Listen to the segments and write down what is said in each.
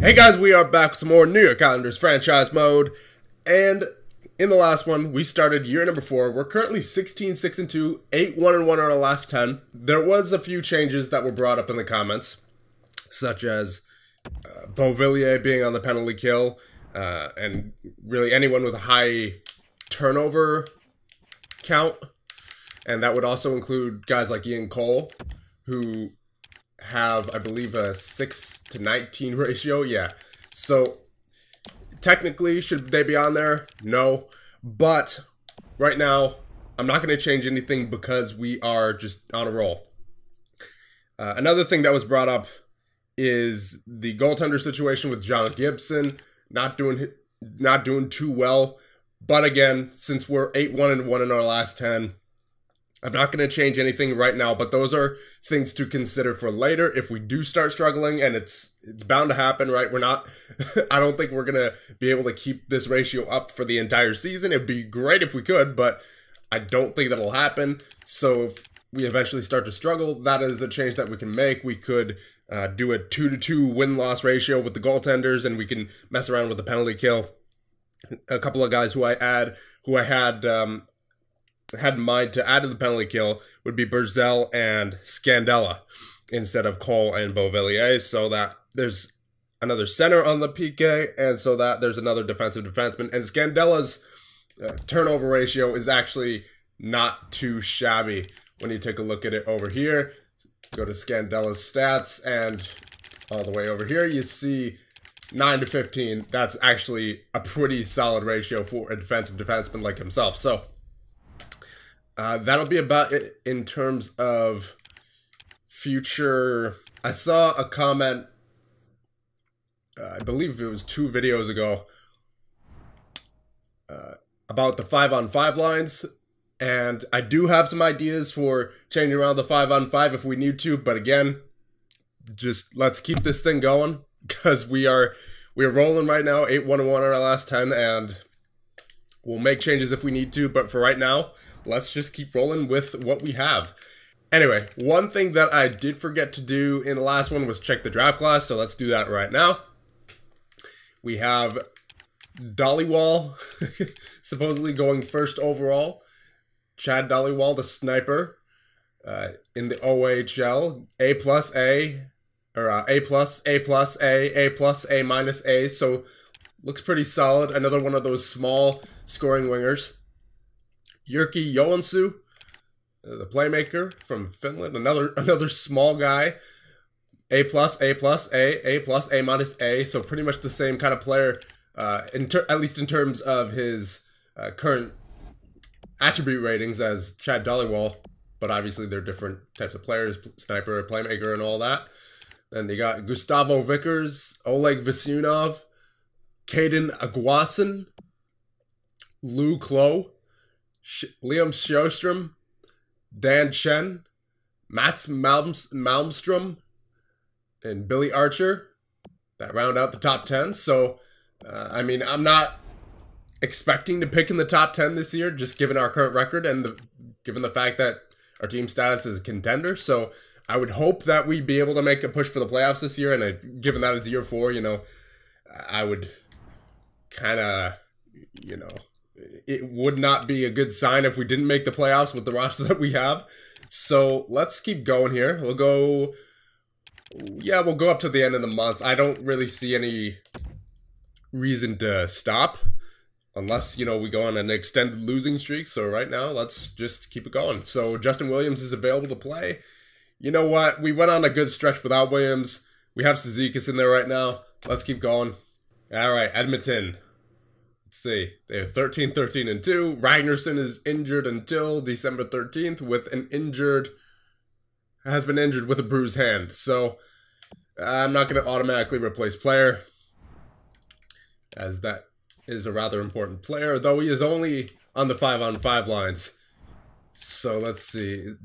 Hey guys, we are back with some more New York Islanders franchise mode, and in the last one, we started year number 4. We're currently 16-6-2, 8-1-1 on our last 10. There was a few changes that were brought up in the comments, such as Beauvillier being on the penalty kill, and really anyone with a high turnover count, and that would also include guys like Ian Cole, who have, I believe, a 6-to-19 ratio. Yeah, so technically, should they be on there? No, but right now, I'm not going to change anything because we are just on a roll. Another thing that was brought up is the goaltender situation with John Gibson not doing too well. But again, since we're 8-1-1 in our last 10, I'm not going to change anything right now, but those are things to consider for later if we do start struggling, and it's bound to happen, right? We're not, I don't think we're going to be able to keep this ratio up for the entire season. It'd be great if we could, but I don't think that'll happen. So if we eventually start to struggle, that is a change that we can make. We could do a 2-to-2 win-loss ratio with the goaltenders, and we can mess around with the penalty kill. A couple of guys who I had in mind to add to the penalty kill would be Barzal and Scandella instead of Cole and Beauvillier, so that there's another center on the PK, and so that there's another defensive defenseman. And Scandella's turnover ratio is actually not too shabby when you take a look at it over here. Go to Scandella's stats, and all the way over here you see 9-to-15. That's actually a pretty solid ratio for a defensive defenseman like himself. So that'll be about it in terms of future. I saw a comment, I believe it was 2 videos ago, about the 5-on-5 lines, and I do have some ideas for changing around the 5-on-5 if we need to, but again, just let's keep this thing going, because we're rolling right now, 8-1-1 on our last 10, and we'll make changes if we need to, but for right now, let's just keep rolling with what we have. Anyway, one thing that I did forget to do in the last one was check the draft class, so let's do that right now. We have Dollywall supposedly going first overall. Chad Dollywall, the sniper, in the OHL, A+A, or A+A, so looks pretty solid. Another one of those small scoring wingers. Jyrki Joensuu, the playmaker from Finland, another small guy. A+, A-, so pretty much the same kind of player, at least in terms of his current attribute ratings as Chad Dollywall, but obviously they're different types of players, sniper, playmaker, and all that. Then they got Gustavo Vickers, Oleg Visunov, Caden Aguasin, Lou Klo, Liam Sjostrom, Dan Chen, Mats Malmstrom, and Billy Archer that round out the top 10. So, I mean, I'm not expecting to pick in the top 10 this year, just given our current record and given the fact that our team status is a contender. So, I would hope that we'd be able to make a push for the playoffs this year. And given that it's year 4, you know, I would kind of, you know, it would not be a good sign if we didn't make the playoffs with the roster that we have. So let's keep going here. We'll go up to the end of the month. I don't really see any reason to stop unless, you know, we go on an extended losing streak. So right now, let's just keep it going. So Justin Williams is available to play. You know what? We went on a good stretch without Williams. We have Cizikas in there right now. Let's keep going. All right, Edmonton. Let's see. They're 13-13-2. Ragnarsson is injured until December 13th has been injured with a bruised hand. So I'm not going to automatically replace player, as that is a rather important player, though he is only on the 5-on-5 lines. So let's see.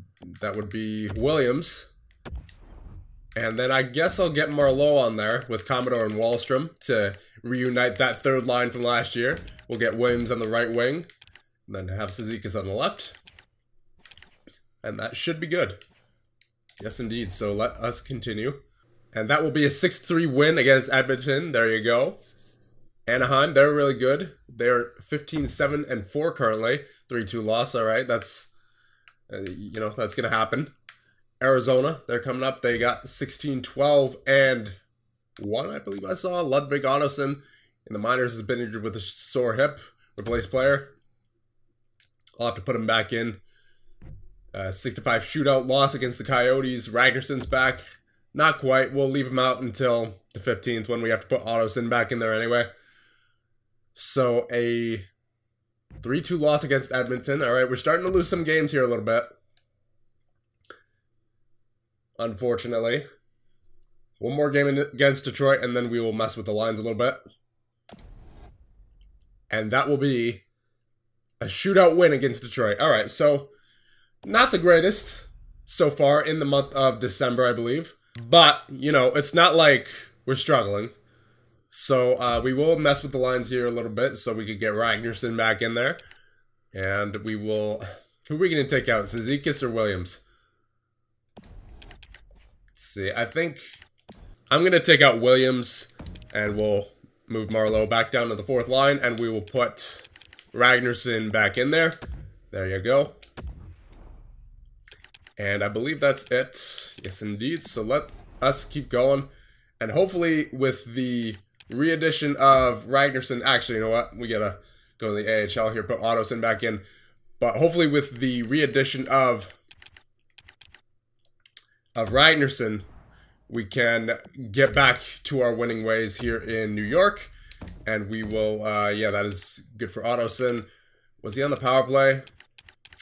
That would be Williams. And then I guess I'll get Marleau on there with Commodore and Wallstrom to reunite that third line from last year. We'll get Williams on the right wing, and then have Cizikas on the left. And that should be good. Yes, indeed. So let us continue. And that will be a 6-3 win against Edmonton. There you go. Anaheim, they're really good. They're 15-7-4 currently. 3-2 loss, all right. That's, that's going to happen. Arizona, they're coming up. They got 16-12-1, I believe I saw. Ludwig Ottoson in the minors has been injured with a sore hip. Replaced player. I'll have to put him back in. 6-5 shootout loss against the Coyotes. Ragnarson's back. Not quite. We'll leave him out until the 15th when we have to put Ottoson back in there anyway. So a 3-2 loss against Edmonton. All right, we're starting to lose some games here a little bit. Unfortunately. One more game against Detroit, and then we will mess with the lines a little bit. And that will be a shootout win against Detroit. All right, so not the greatest so far in the month of December, I believe. But, it's not like we're struggling. So we will mess with the lines here a little bit so we could get Ragnarsson back in there. And we will... Who are we going to take out? Zizekas or Williams? Let's see. I think I'm going to take out Williams and we'll move Marleau back down to the fourth line. And we will put Ragnarsson back in there. There you go. And I believe that's it. Yes, indeed. So let us keep going. And hopefully with the re-addition of Ragnarsson... Actually, you know what? We gotta go to the AHL here, put Ottoson back in. But hopefully with the re-addition of Ragnarsson, we can get back to our winning ways here in New York. And we will... yeah, that is good for Ottoson. Was he on the power play?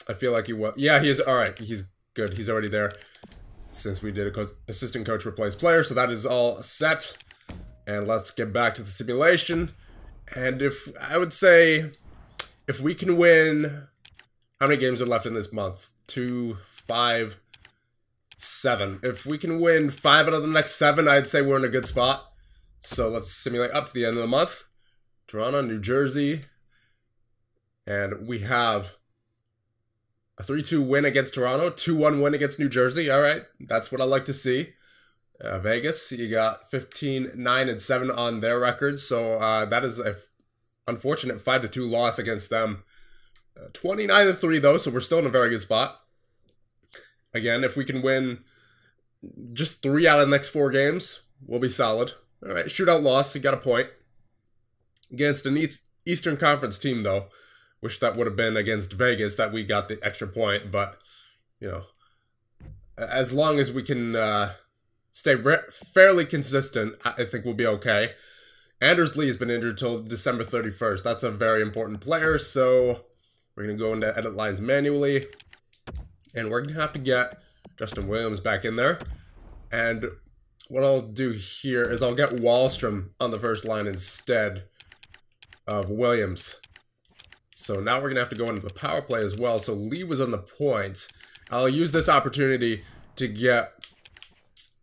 I feel like he was. Yeah, he is. All right, he's good. He's already there since we did a assistant coach replace player. So that is all set. And let's get back to the simulation. And I would say if we can win, how many games are left in this month? 2, 5, 7. If we can win 5 out of the next 7, I'd say we're in a good spot. So let's simulate up to the end of the month. Toronto, New Jersey. And we have a 3-2 win against Toronto, 2-1 win against New Jersey. All right, that's what I like to see. Vegas, you got 15-9-7 on their record, so that is a unfortunate 5-2 loss against them. 29-3 though, so we're still in a very good spot. Again, if we can win just 3 out of the next 4 games, we'll be solid. All right, shootout loss, you got a point against an Eastern Conference team though. Wish that would have been against Vegas that we got the extra point, but, as long as we can stay fairly consistent, I think we'll be okay. Anders Lee has been injured till December 31st. That's a very important player, so we're going to go into edit lines manually, and we're going to have to get Justin Williams back in there. And what I'll do here is I'll get Wahlstrom on the first line instead of Williams. So now we're going to have to go into the power play as well. So Lee was on the points. I'll use this opportunity to get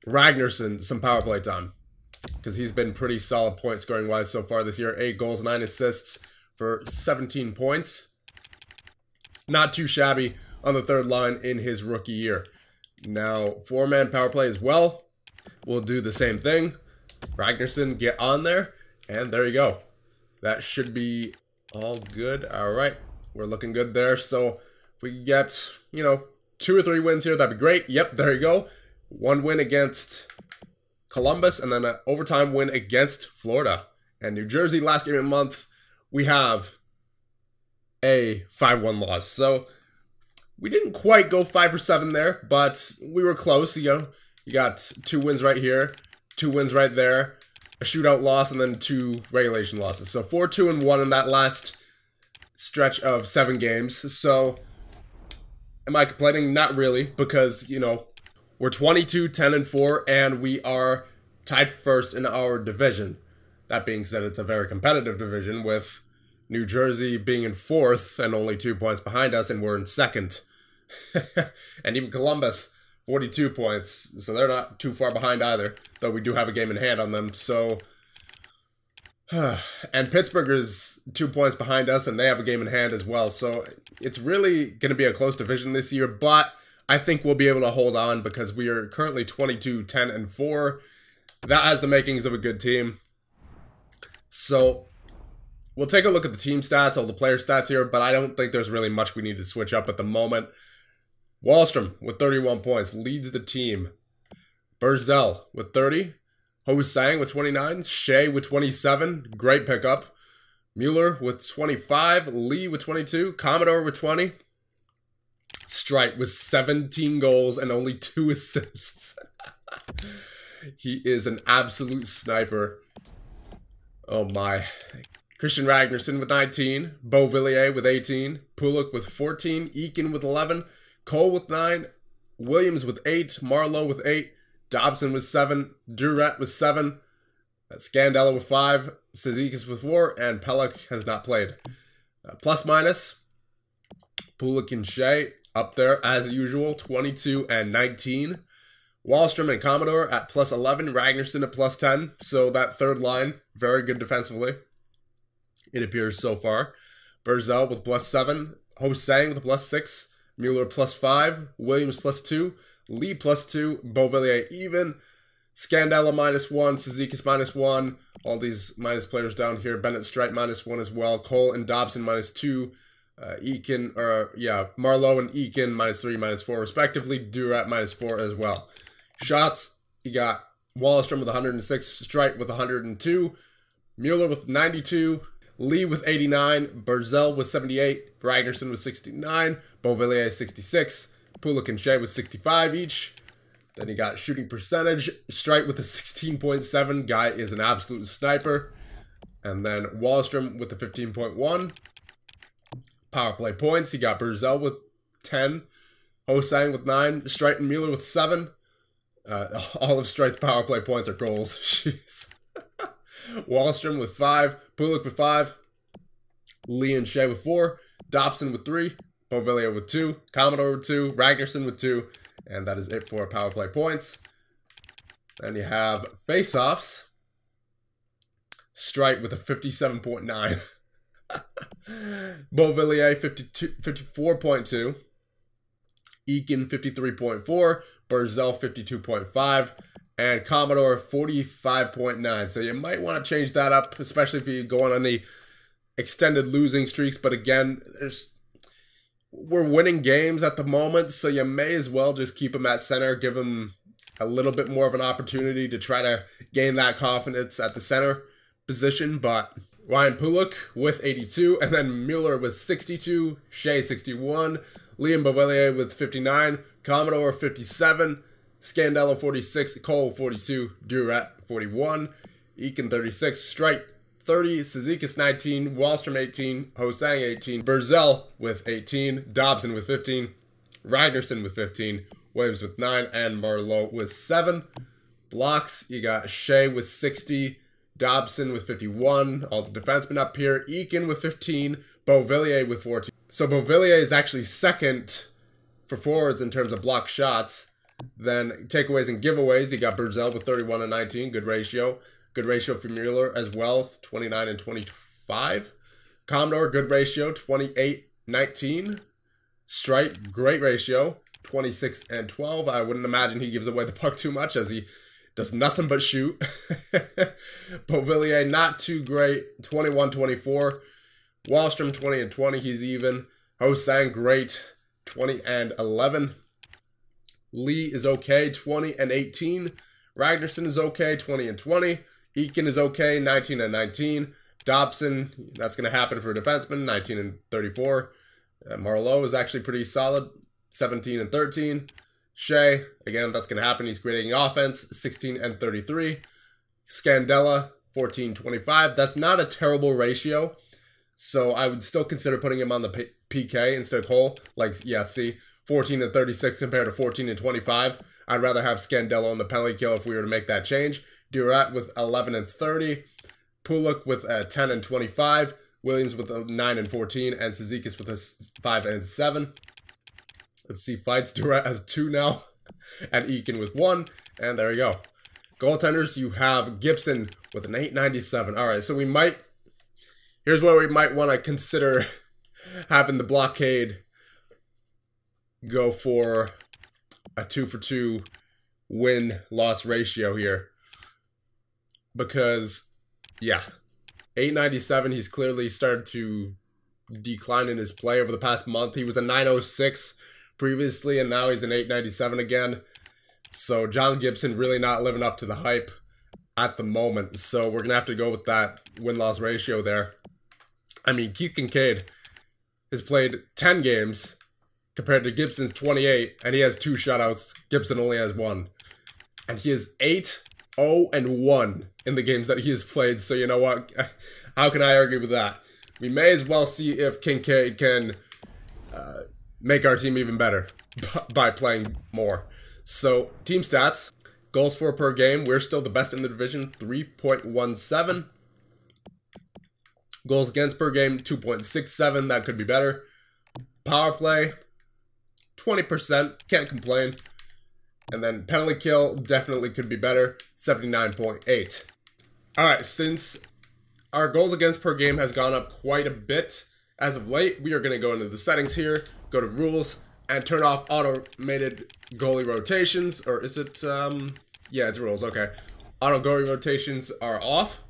Ragnarsson some power play time, because he's been pretty solid point scoring wise so far this year. 8 goals, 9 assists for 17 points. Not too shabby on the third line in his rookie year. Now, 4-man power play as well. We'll do the same thing. Ragnarsson, get on there. And there you go. That should be all good. All right. We're looking good there. So if we get, 2 or 3 wins here, that'd be great. Yep, there you go. 1 win against Columbus, and then an overtime win against Florida. And New Jersey, last game of the month, we have a 5-1 loss. So we didn't quite go 5 for 7 there, but we were close. You got 2 wins right here, 2 wins right there, a shootout loss, and then 2 regulation losses. So 4-2-1 in that last stretch of 7 games. So am I complaining? Not really, because, we're 22-10-4, and we are tied first in our division. That being said, it's a very competitive division, with New Jersey being in 4th and only 2 points behind us, and we're in 2nd. And even Columbus, 42 points, so they're not too far behind either, though we do have a game in hand on them. So, and Pittsburgh is 2 points behind us, and they have a game in hand as well. So it's really going to be a close division this year, but I think we'll be able to hold on because we are currently 22-10-4. that has the makings of a good team. So we'll take a look at the team stats, all the player stats here, but I don't think there's really much we need to switch up at the moment. Wahlstrom with 31 points leads the team. Barzal with 30. Ho-Sang with 29. Shea with 27. Great pickup. Mueller with 25. Lee with 22. Commodore with 20. Strite with 17 goals and only 2 assists. He is an absolute sniper. Oh my. Christian Ragnarsson with 19. Beauvillier with 18. Pulock with 14. Eakin with 11. Cole with 9. Williams with 8. Marlowe with 8. Dobson with 7. Durant with 7. Scandella with 5. Cizikas with 4. And Pelech has not played. Plus minus. Pulock and Shea up there as usual. 22 and 19. Wahlstrom and Commodore at plus 11. Ragnarsson at plus 10. So that third line, very good defensively. It appears so far. Barzal with plus 7. Ho-Sang with plus 6. Mueller plus 5. Williams plus 2. Lee plus 2. Beauvillier even. Scandella minus 1. Cizikas minus 1. All these minus players down here. Bennett Strite minus 1 as well. Cole and Dobson minus 2. Marlowe and Eakin minus 3, minus 4 respectively. Durant minus 4 as well. Shots, you got Wahlstrom with 106. Strite with 102. Mueller with 92. Lee with 89, Barzal with 78, Ragnarsson with 69, Beauvillier 66, Pulock and Shea with 65 each. Then you got shooting percentage, Strite with a 16.7, guy is an absolute sniper. And then Wahlstrom with the 15.1. Power play points, you got Barzal with 10, Ho-Sang with 9, Strite and Mueller with 7. All of Strite's power play points are goals. Jeez. Wahlstrom with 5, Pulock with 5, Lee and Shea with 4, Dobson with 3, Beauvillier with 2, Commodore with 2, Ragnarsson with 2, and that is it for power play points. Then you have face-offs. Strite with a 57.9. Beauvillier 54.2. Eakin 53.4. Barzal 52.5. And Commodore 45.9. So you might want to change that up, especially if you're going on the extended losing streaks. But again, we're winning games at the moment, so you may as well just keep him at center, give him a little bit more of an opportunity to try to gain that confidence at the center position. But Ryan Pulock with 82, and then Mueller with 62, Shea 61, Liam Beauvillier with 59, Commodore 57, Scandella 46, Cole 42, Durant 41, Eakin 36, Strite 30, Cizikas 19, Wahlstrom 18, Ho-Sang 18, Barzal with 18, Dobson with 15, Ragnarsson with 15, Williams with 9, and Marlowe with 7. Blocks, you got Shea with 60, Dobson with 51, all the defensemen up here, Eakin with 15, Beauvillier with 14. So Beauvillier is actually second for forwards in terms of block shots. Then takeaways and giveaways, you got Barzal with 31 and 19, good ratio. Good ratio for Mueller as well, 29 and 25. Commodore, good ratio, 28-19. Strite, great ratio, 26 and 12. I wouldn't imagine he gives away the puck too much as he does nothing but shoot. Beauvillier, not too great, 21-24. Wahlstrom, 20 and 20, he's even. Ho-Sang, great, 20 and 11. Lee is okay, 20 and 18. Ragnarsson is okay, 20 and 20. Eakin is okay, 19 and 19. Dobson, that's going to happen for a defenseman, 19 and 34. Marlowe is actually pretty solid, 17 and 13. Shea, again, that's going to happen. He's creating offense, 16 and 33. Scandella, 14-25. That's not a terrible ratio. So I would still consider putting him on the PK instead of Cole. Like, yeah, see, 14 and 36 compared to 14 and 25. I'd rather have Scandella on the penalty kill if we were to make that change. Durant with 11 and 30. Pulock with 10 and 25. Williams with 9 and 14. And Cizikas with a 5 and 7. Let's see, fights. Durant has 2 now. And Eakin with 1. And there you go. Goaltenders, you have Gibson with an 897. All right, so we might... Here's where we might want to consider having the blockade go for a 2-for-2 win-loss ratio here. because, yeah, 897, he's clearly started to decline in his play over the past month. He was a 906 previously, and now he's an 897 again. So John Gibson really not living up to the hype at the moment. So we're going to have to go with that win-loss ratio there. I mean, Keith Kincaid has played 10 games compared to Gibson's 28, and he has 2 shutouts. Gibson only has 1. And he is 8-0-1 in the games that he has played. So you know what? How can I argue with that? We may as well see if Kincaid can make our team even better by playing more. So, team stats. Goals for per game. We're still the best in the division. 3.17. Goals against per game. 2.67. That could be better. Power play. 20%. Can't complain. And then penalty kill. Definitely could be better. 79.8. Alright, since our goals against per game has gone up quite a bit as of late, we are going to go into the settings here, go to rules, and turn off automated goalie rotations. Or is it, yeah, it's rules, okay. Auto goalie rotations are off.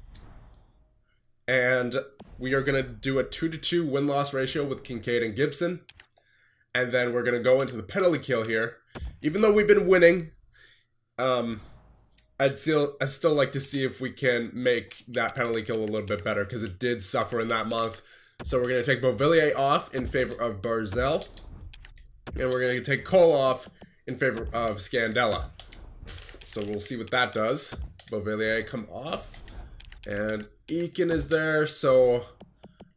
And we are going to do a 2-to-2 win-loss ratio with Kincaid and Gibson. And then we're going to go into the penalty kill here. Even though we've been winning, I'd still like to see if we can make that penalty kill a little bit better, because it did suffer in that month. So we're going to take Beauvillier off in favor of Barzell. And we're going to take Cole off in favor of Scandella. So we'll see what that does. Beauvillier come off. And Eakin is there, so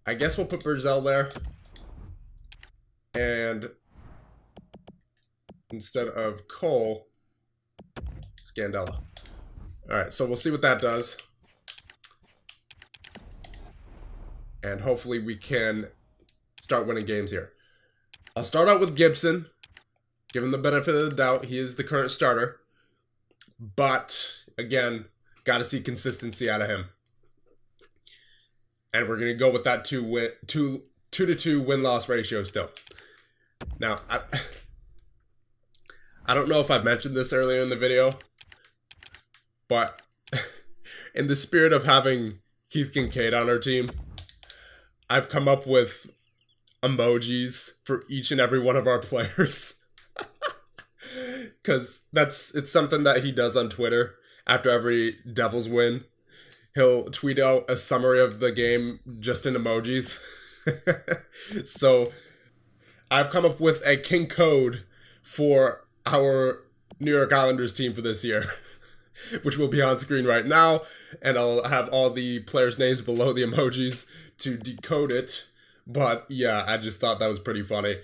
I guess we'll put Barzell there. And instead of Cole, Scandella. Alright, so we'll see what that does. And hopefully we can start winning games here. I'll start out with Gibson. Give him the benefit of the doubt. He is the current starter. But, again, got to see consistency out of him. And we're going to go with that 2-to-2 win-loss ratio still. Now, I don't know if I've mentioned this earlier in the video, but in the spirit of having Keith Kincaid on our team, I've come up with emojis for each and every one of our players. Because it's something that he does on Twitter after every Devils win. He'll tweet out a summary of the game just in emojis. So I've come up with a King code for our New York Islanders team for this year, which will be on screen right now, and I'll have all the players' names below the emojis to decode it. But yeah, I just thought that was pretty funny.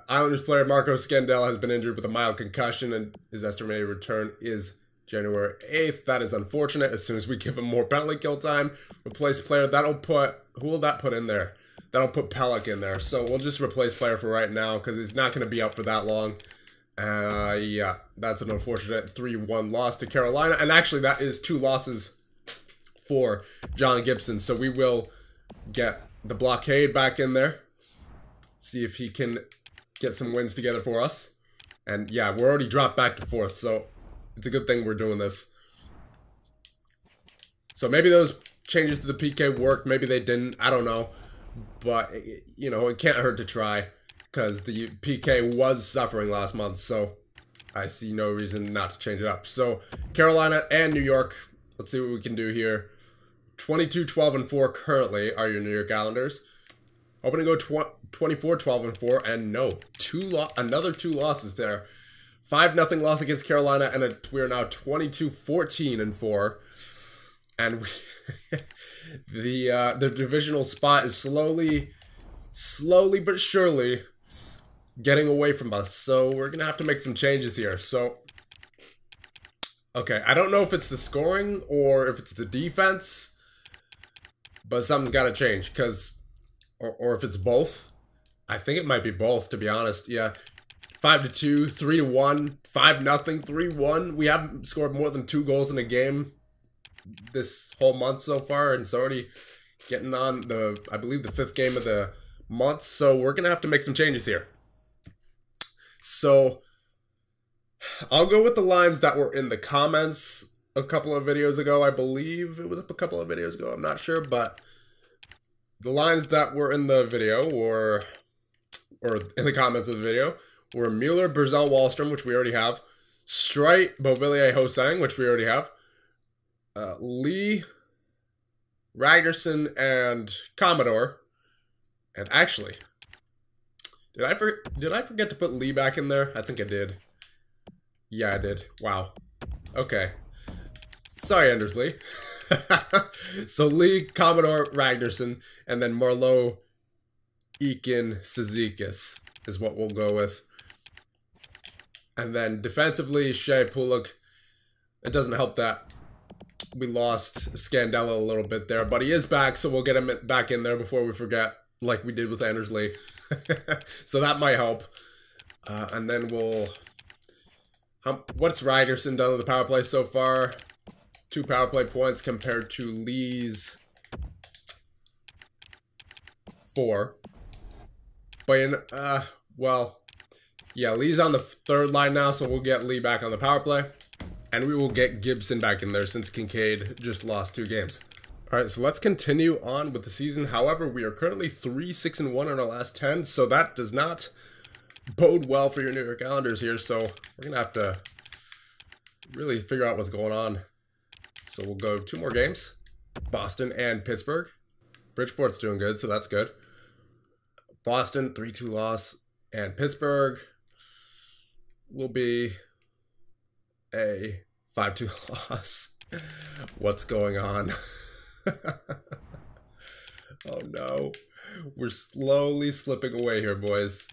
Islanders player Marco Scandella has been injured with a mild concussion, and his estimated return is January 8th. That is unfortunate. As soon as we give him more penalty kill time, replace player, that'll put, who will that put in there? That'll put Pellick in there. So we'll just replace player for right now, because he's not going to be out for that long. Yeah, that's an unfortunate 3-1 loss to Carolina. And actually, that is 2 losses for John Gibson. So we will get the blockade back in there. See if he can get some wins together for us. And yeah, we're already dropped back to 4th. So it's a good thing we're doing this. So maybe those changes to the PK worked. Maybe they didn't. I don't know. But, you know, it can't hurt to try, because the PK was suffering last month, so I see no reason not to change it up. So, Carolina and New York, let's see what we can do here. 22-12-4 currently are your New York Islanders. Hoping to go 24-12-4, and no, another 2 losses there. 5-0 loss against Carolina, and we are now 22-14-4. And the divisional spot is slowly but surely getting away from us. So we're going to have to make some changes here. So, okay, I don't know if it's the scoring or if it's the defense, but something's got to change, because, or if it's both. I think it might be both, to be honest. Yeah, 5-2, 3-1, 5-0, 3-1. We haven't scored more than 2 goals in a game this whole month so far, and it's already getting on I believe the 5th game of the month, so we're gonna have to make some changes here. So I'll go with the lines that were in the comments a couple of videos ago. I believe it was up a couple of videos ago. I'm not sure, but the lines that were in the video or in the comments of the video were Mueller, Barzal, Wallstrom, which we already have, Streit, Beauvillier, Ho-Sang, which we already have, Lee, Ragnarsson, and Commodore. And actually, did I forget to put Lee back in there? I think I did. Yeah, I did. Wow. Okay. Sorry, Anders Lee. So Lee, Commodore, Ragnarsson, and then Marleau, Eakin, Cizikas is what we'll go with. And then defensively, Shea, Pulock. It doesn't help that we lost Scandella a little bit there, but he is back, so we'll get him back in there before we forget, like we did with Anders Lee. So that might help. And then we'll... what's Ragnarsson done with the power play so far? 2 power play points compared to Lee's 4. But well, yeah, Lee's on the 3rd line now, so we'll get Lee back on the power play. And we will get Gibson back in there since Kincaid just lost 2 games. Alright, so let's continue on with the season. However, we are currently 3-6-1 in our last 10, so that does not bode well for your New York Islanders here, so we're going to have to really figure out what's going on. So we'll go 2 more games. Boston and Pittsburgh. Bridgeport's doing good, so that's good. Boston, 3-2 loss. And Pittsburgh will be a 5-2 loss. What's going on? Oh no. We're slowly slipping away here, boys.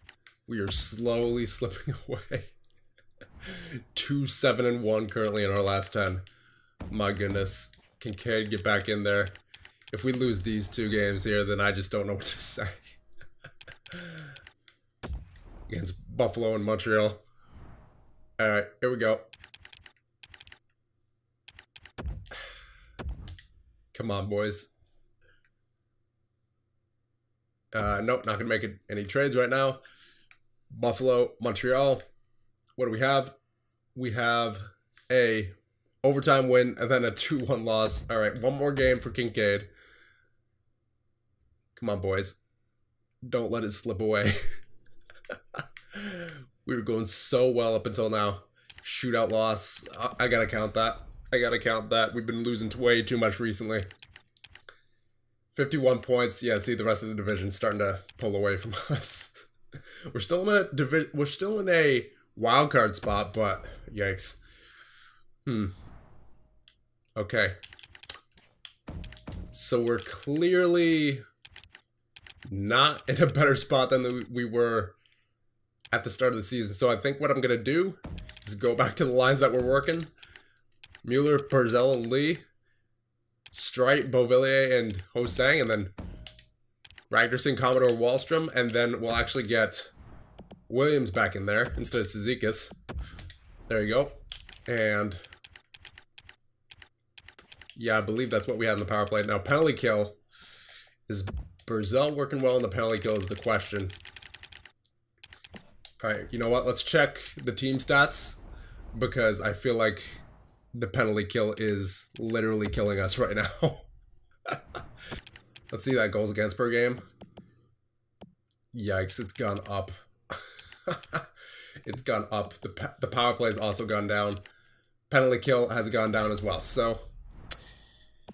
We are slowly slipping away. 2-7-1 currently in our last 10. My goodness. Kincaid, get back in there. If we lose these 2 games here, then I just don't know what to say. Against Buffalo and Montreal. Alright, here we go. Come on, boys. Nope, not gonna make any trades right now. Buffalo, Montreal. What do we have? We have a overtime win and then a 2-1 loss. Alright, 1 more game for Kincaid. Come on, boys. Don't let it slip away. We were going so well up until now. Shootout loss. I gotta count that. I gotta count that. We've been losing way too much recently. 51 points. Yeah, see the rest of the division starting to pull away from us. We're still in a wild card spot, but yikes. Okay. So we're clearly not in a better spot than we were at the start of the season. So I think what I'm going to do is go back to the lines that were working. Mueller, Barzal, and Lee. Streit, Beauvillier, and Ho-Sang. And then Ragnarsson, Commodore, Wallstrom. And then we'll actually get Williams back in there instead of Cizikas. There you go. And yeah, I believe that's what we have in the power play. Now, penalty kill. Is Barzal working well in the penalty kill is the question. Alright, you know what? Let's check the team stats. Because I feel like the penalty kill is literally killing us right now. Let's see that goals against per game. Yikes, it's gone up. It's gone up. The power play has also gone down. Penalty kill has gone down as well. So,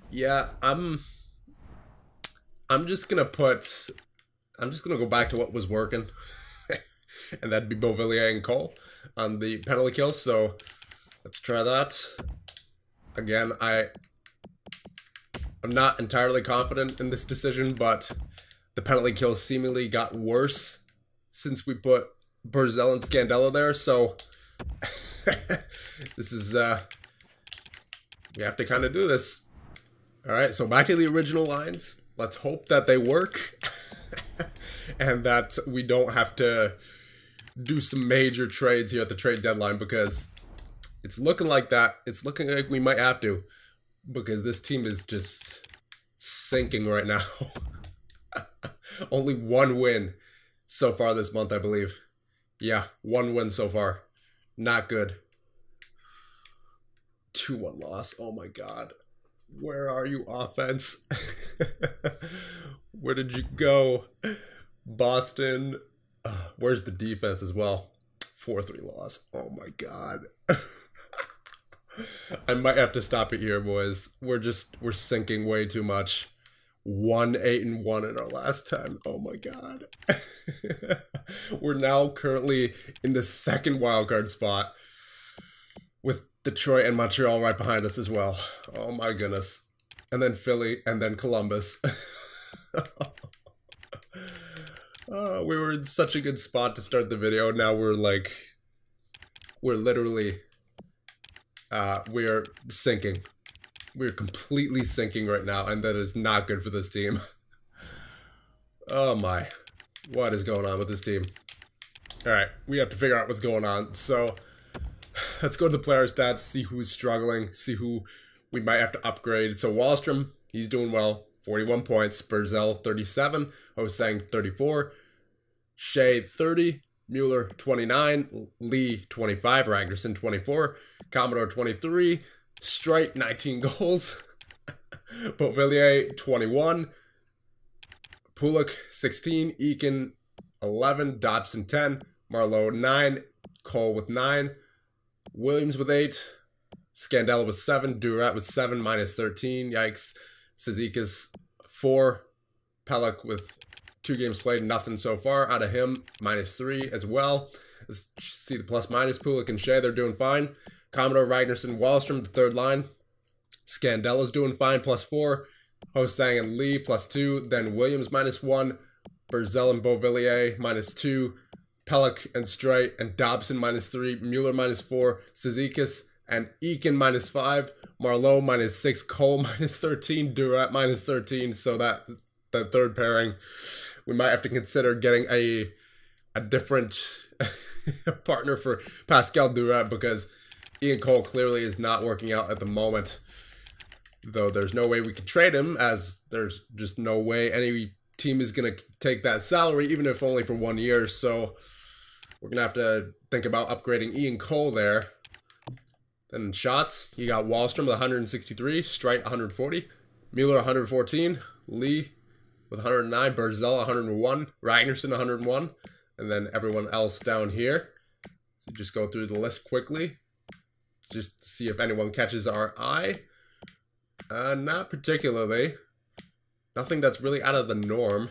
yeah, I'm just gonna go back to what was working. And that'd be Beauvillier and Cole on the penalty kill. So let's try that. Again, I'm not entirely confident in this decision, but the penalty kill seemingly got worse since we put Barzal and Scandella there. So this is we have to kind of do this. All right, so back to the original lines. Let's hope that they work and that we don't have to do some major trades here at the trade deadline, because it's looking like that. It's looking like we might have to, because this team is just sinking right now. Only 1 win so far this month, I believe. Yeah, 1 win so far. Not good. 2-1 loss. Oh my God. Where are you, offense? Where did you go? Boston. Where's the defense as well? 4-3 loss. Oh my God. I might have to stop it here, boys. We're sinking way too much. 1-8-1 in our last 10. Oh my God. We're now currently in the second wildcard spot with Detroit and Montreal right behind us as well. Oh my goodness. And then Philly and then Columbus. We were in such a good spot to start the video. Now we're literally, we're sinking. We're completely sinking right now, and that is not good for this team. Oh my. What is going on with this team? Alright, we have to figure out what's going on. So, let's go to the player stats, see who's struggling, see who we might have to upgrade. So, Wahlstrom, he's doing well. 41 points. Barzal, 37. Ho-Sang, 34. Shea, 30. Mueller, 29. Lee, 25. Ragnarsson, 24. Commodore, 23. Streit, 19 goals. Beauvillier, 21. Pulik, 16. Eakin, 11. Dobson, 10. Marleau, 9. Cole with 9. Williams with 8. Scandella with 7. Durat with 7, minus 13. Yikes. Cizikas, 4. Pelech with 2 games played, nothing so far out of him, minus 3 as well. Let's see the plus minus. Pulik and Shea, they're doing fine. Commodore, Ragnarsson, Wahlstrom, the third line. Scandella's doing fine, plus 4. Ho-Sang and Lee, plus 2. Then Williams, minus 1. Barzal and Beauvillier, minus 2. Pelech and Streit and Dobson, minus 3. Mueller, minus 4. Cizikas and Eakin, minus 5. Marleau, minus 6. Cole, minus 13. Durat, minus 13. So that third pairing, we might have to consider getting a different partner for Pascal Durat, because Ian Cole clearly is not working out at the moment. Though there's no way we can trade him, as there's just no way any team is going to take that salary, even if only for 1 year. So we're going to have to think about upgrading Ian Cole there. Then shots, you got Wahlstrom with 163, Streit 140, Mueller 114, Lee with 109, Barzal 101, Ragnarsson 101, and then everyone else down here. So just go through the list quickly, just to see if anyone catches our eye. Not particularly. Nothing that's really out of the norm.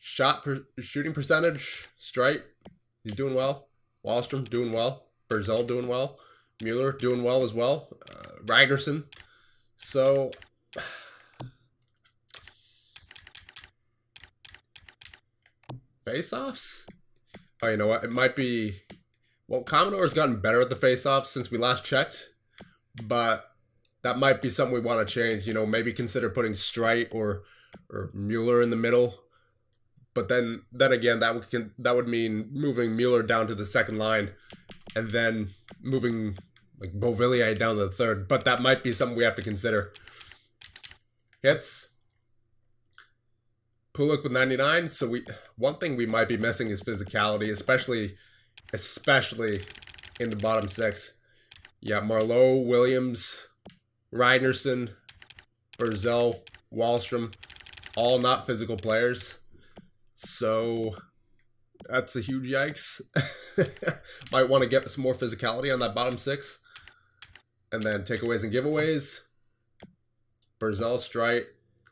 Shooting percentage, Streit, he's doing well. Wahlstrom doing well. Barzal doing well. Mueller doing well as well. Ragnarsson. So, face-offs? Oh, you know what? It might be... Well, Commodore's gotten better at the face-offs since we last checked. But that might be something we want to change. You know, maybe consider putting Streit or Mueller in the middle. But then again, that would mean moving Mueller down to the second line. And then moving like Beauvillier down to the third. But that might be something we have to consider. Hits. Pulik with 99. So one thing we might be missing is physicality, especially in the bottom 6. Yeah, Marleau, Williams, Ragnarsson, Barzal, Wahlstrom, all not physical players. So that's a huge yikes. Might want to get some more physicality on that bottom 6. And then takeaways and giveaways. Barzal, Streit,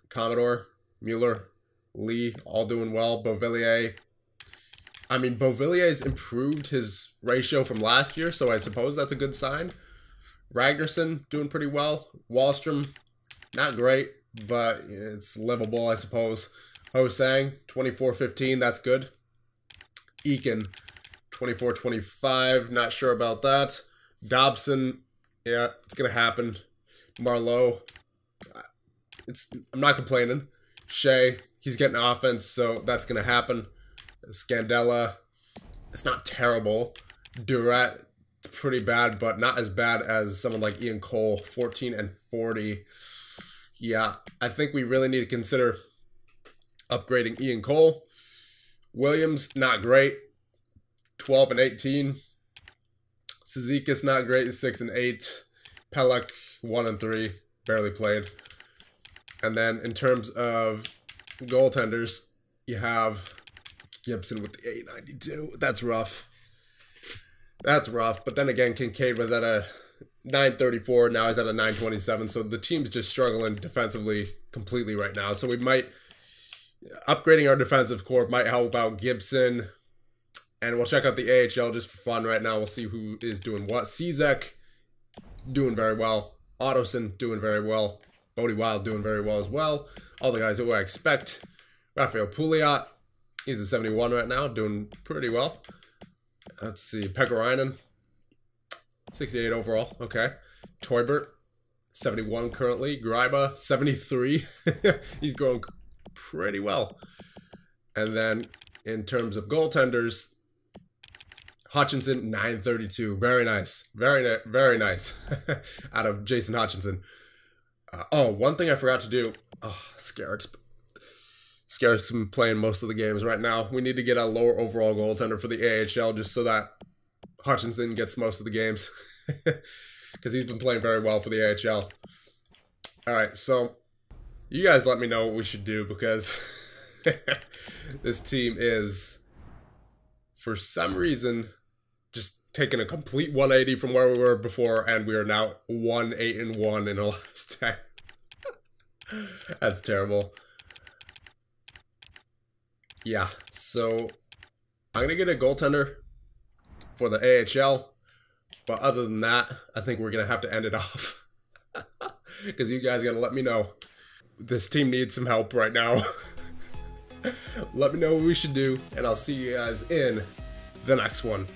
Commodore, Mueller, Lee, all doing well. Beauvillier. I mean, Beauvillier's improved his ratio from last year, so I suppose that's a good sign. Ragnarsson doing pretty well. Wahlstrom, not great, but it's livable, I suppose. Ho-Sang, 24-15, that's good. Eakin, 24-25, not sure about that. Dobson, yeah, it's going to happen. Marleau, I'm not complaining. Shea, he's getting offense, so that's going to happen. Scandella, it's not terrible. Durat, it's pretty bad, but not as bad as someone like Ian Cole, 14-40. Yeah, I think we really need to consider upgrading Ian Cole. Williams, not great. 12-18. Sezikis not great, 6 and 8. Pelech 1 and 3, barely played. And then in terms of goaltenders, you have Gibson with the 892. That's rough. That's rough. But then again, Kincaid was at a 934. Now he's at a 927. So the team's just struggling defensively completely right now. So we might, upgrading our defensive core might help out Gibson. And we'll check out the AHL just for fun right now. We'll see who is doing what. Czek doing very well. Ottoson doing very well. Bodie Wild doing very well as well. All the guys who I expect. Rafael Pouliot, he's a 71 right now, doing pretty well. Let's see, Pekarainen, 68 overall, okay. Toibert, 71 currently. Greiba, 73. He's going pretty well. And then in terms of goaltenders, Hutchinson, 932. Very nice. Very nice. Out of Jason Hutchinson. Oh, one thing I forgot to do. Oh, Scarrick's been playing most of the games right now. We need to get a lower overall goaltender for the AHL just so that Hutchinson gets most of the games. Because he's been playing very well for the AHL. Alright, so you guys let me know what we should do because this team is, for some reason, just taking a complete 180 from where we were before, and we are now 1-8-1 in the last 10. That's terrible. Yeah, so I'm going to get a goaltender for the AHL, but other than that, I think we're going to have to end it off. Because you guys got to let me know. This team needs some help right now. Let me know what we should do, and I'll see you guys in the next one.